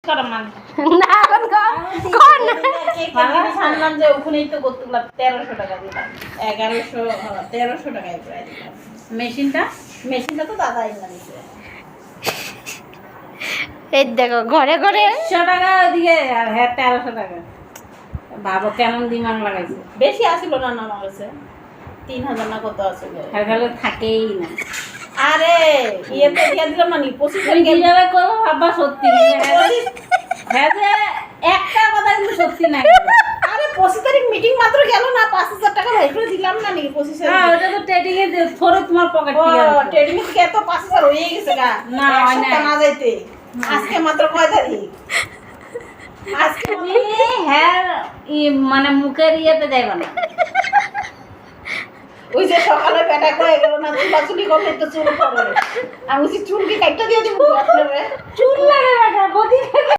না এখন কোন শুনলাম যে ওখানেই তো কতগুলো 1300 টাকা দিলাম 1300 টাকায় প্রায় দিলাম মেশিনটা তো দাদা এনে দিছে এই দেখো ঘরে ঘরে 100 টাকা ওদিকে আর হ্যাঁ 1300 টাকা বাবা কেমন দিমাগ লাগাইছে বেশি আসিল না আমার কাছে 3000 না কত আছে খেলে থাকেই না আরে ইয়েতে দিয়ে দিলাম না 25 আমি কিভাবে করবো বাবা সত্যি হ্যাঁ যে একটা কথা কিন্তু সত্যি না আরে 25 তারিখ মিটিং মাত্র গেল না 5000 টাকা ভাই করে দিলাম না নি 25 হ্যাঁ ওটা তো ট্রেডিং এ থরে তোমার পকেট থেকে ট্রেডিং থেকে এত 5000 হয়ে গেছে গা না, হয় না। না যাইতে আজকে মাত্র কয় তারিখ আজকে তুমি হ্যাঁ মানে মুখের ইয়েতে যাইবা না ওই যে সকালে বেটা কয়ে গেল না চুলাচুলি করলে তো চুল পড়ে আমি বলছি চুল কি কাটটা দিয়ে দিব আপনারে চুল লাগে বেটা